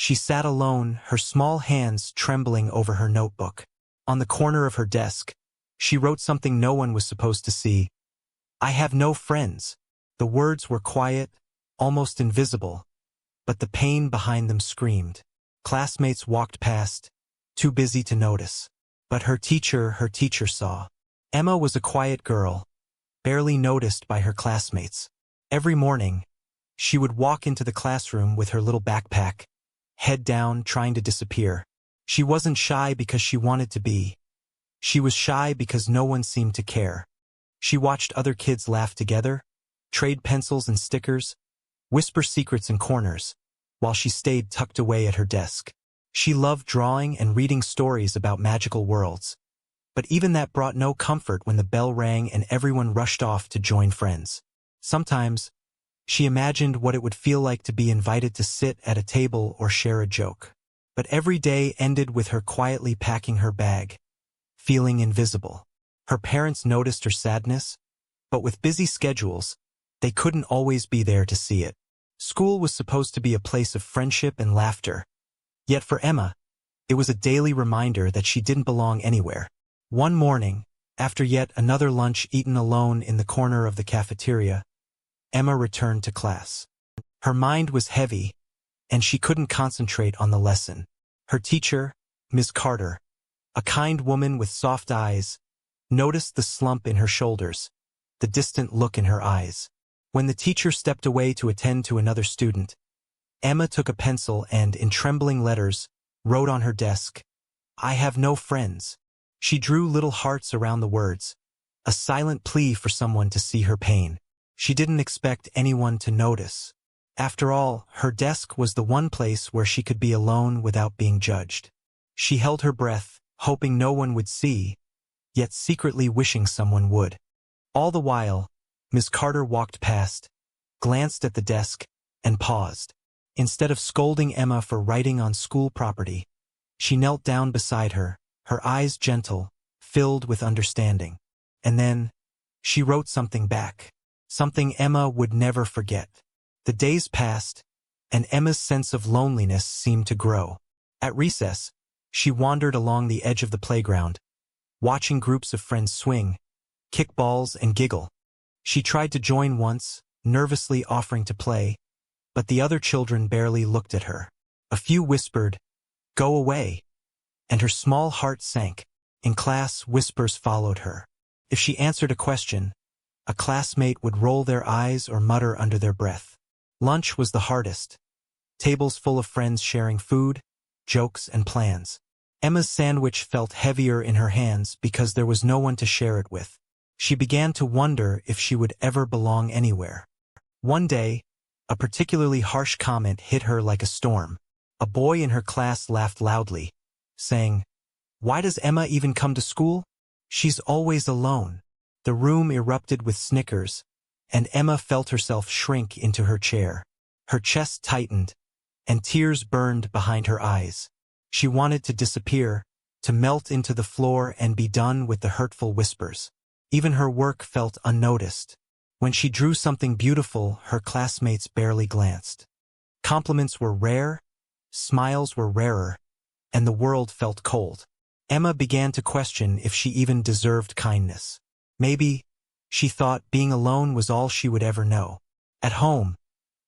She sat alone, her small hands trembling over her notebook. On the corner of her desk, she wrote something no one was supposed to see. "I have no friends." The words were quiet, almost invisible, but the pain behind them screamed. Classmates walked past, too busy to notice. But her teacher saw. Emma was a quiet girl, barely noticed by her classmates. Every morning, she would walk into the classroom with her little backpack, head down, trying to disappear. She wasn't shy because she wanted to be. She was shy because no one seemed to care. She watched other kids laugh together, trade pencils and stickers, whisper secrets in corners, while she stayed tucked away at her desk. She loved drawing and reading stories about magical worlds. But even that brought no comfort when the bell rang and everyone rushed off to join friends. Sometimes, she imagined what it would feel like to be invited to sit at a table or share a joke. But every day ended with her quietly packing her bag, feeling invisible. Her parents noticed her sadness, but with busy schedules, they couldn't always be there to see it. School was supposed to be a place of friendship and laughter. Yet for Emma, it was a daily reminder that she didn't belong anywhere. One morning, after yet another lunch eaten alone in the corner of the cafeteria, Emma returned to class. Her mind was heavy, and she couldn't concentrate on the lesson. Her teacher, Ms. Carter, a kind woman with soft eyes, noticed the slump in her shoulders, the distant look in her eyes. When the teacher stepped away to attend to another student, Emma took a pencil and, in trembling letters, wrote on her desk, "I have no friends." She drew little hearts around the words, a silent plea for someone to see her pain. She didn't expect anyone to notice. After all, her desk was the one place where she could be alone without being judged. She held her breath, hoping no one would see, yet secretly wishing someone would. All the while, Ms. Carter walked past, glanced at the desk, and paused. Instead of scolding Emma for writing on school property, she knelt down beside her, her eyes gentle, filled with understanding. And then, she wrote something back, something Emma would never forget. The days passed, and Emma's sense of loneliness seemed to grow. At recess, she wandered along the edge of the playground, watching groups of friends swing, kick balls, and giggle. She tried to join once, nervously offering to play, but the other children barely looked at her. A few whispered, "Go away," and her small heart sank. In class, whispers followed her. If she answered a question, a classmate would roll their eyes or mutter under their breath. Lunch was the hardest. Tables full of friends sharing food, jokes, and plans. Emma's sandwich felt heavier in her hands because there was no one to share it with. She began to wonder if she would ever belong anywhere. One day, a particularly harsh comment hit her like a storm. A boy in her class laughed loudly, saying, "Why does Emma even come to school? She's always alone." The room erupted with snickers, and Emma felt herself shrink into her chair. Her chest tightened, and tears burned behind her eyes. She wanted to disappear, to melt into the floor and be done with the hurtful whispers. Even her work felt unnoticed. When she drew something beautiful, her classmates barely glanced. Compliments were rare, smiles were rarer, and the world felt cold. Emma began to question if she even deserved kindness. Maybe, she thought, being alone was all she would ever know. At home,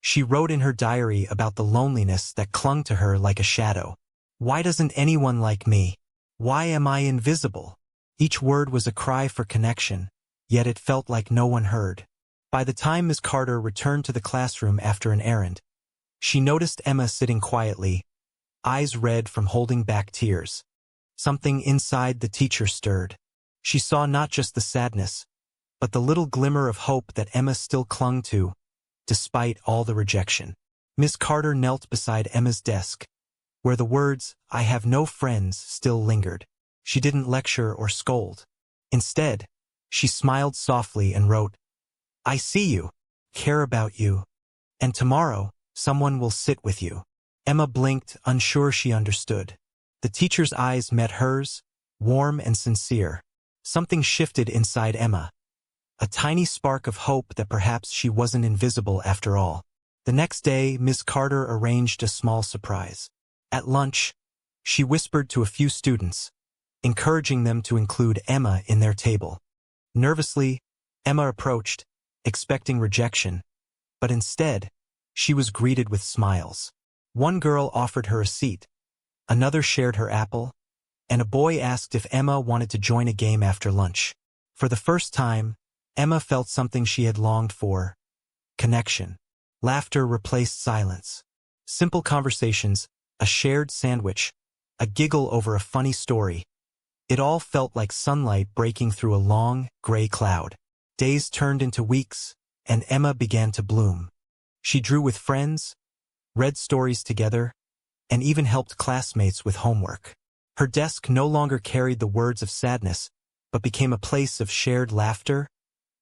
she wrote in her diary about the loneliness that clung to her like a shadow. "Why doesn't anyone like me? Why am I invisible?" Each word was a cry for connection, yet it felt like no one heard. By the time Miss Carter returned to the classroom after an errand, she noticed Emma sitting quietly, eyes red from holding back tears. Something inside the teacher stirred. She saw not just the sadness, but the little glimmer of hope that Emma still clung to, despite all the rejection. Miss Carter knelt beside Emma's desk, where the words, "I have no friends," still lingered. She didn't lecture or scold. Instead, she smiled softly and wrote, "I see you, care about you, and tomorrow, someone will sit with you." Emma blinked, unsure she understood. The teacher's eyes met hers, warm and sincere. Something shifted inside Emma, a tiny spark of hope that perhaps she wasn't invisible after all. The next day, Miss Carter arranged a small surprise. At lunch, she whispered to a few students, encouraging them to include Emma in their table. Nervously, Emma approached, expecting rejection, but instead, she was greeted with smiles. One girl offered her a seat, another shared her apple, and a boy asked if Emma wanted to join a game after lunch. For the first time, Emma felt something she had longed for: connection. Laughter replaced silence. Simple conversations, a shared sandwich, a giggle over a funny story. It all felt like sunlight breaking through a long, gray cloud. Days turned into weeks, and Emma began to bloom. She drew with friends, read stories together, and even helped classmates with homework. Her desk no longer carried the words of sadness, but became a place of shared laughter,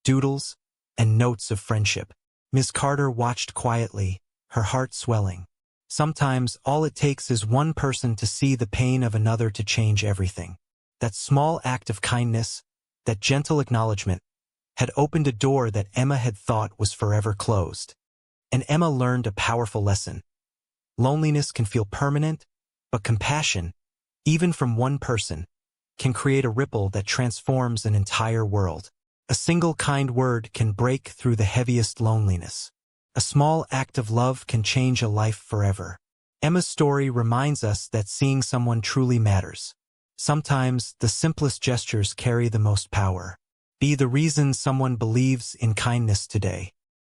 doodles, and notes of friendship. Ms. Carter watched quietly, her heart swelling. Sometimes all it takes is one person to see the pain of another to change everything. That small act of kindness, that gentle acknowledgement, had opened a door that Emma had thought was forever closed. And Emma learned a powerful lesson. Loneliness can feel permanent, but compassion, even from one person, can create a ripple that transforms an entire world. A single kind word can break through the heaviest loneliness. A small act of love can change a life forever. Emma's story reminds us that seeing someone truly matters. Sometimes the simplest gestures carry the most power. Be the reason someone believes in kindness today.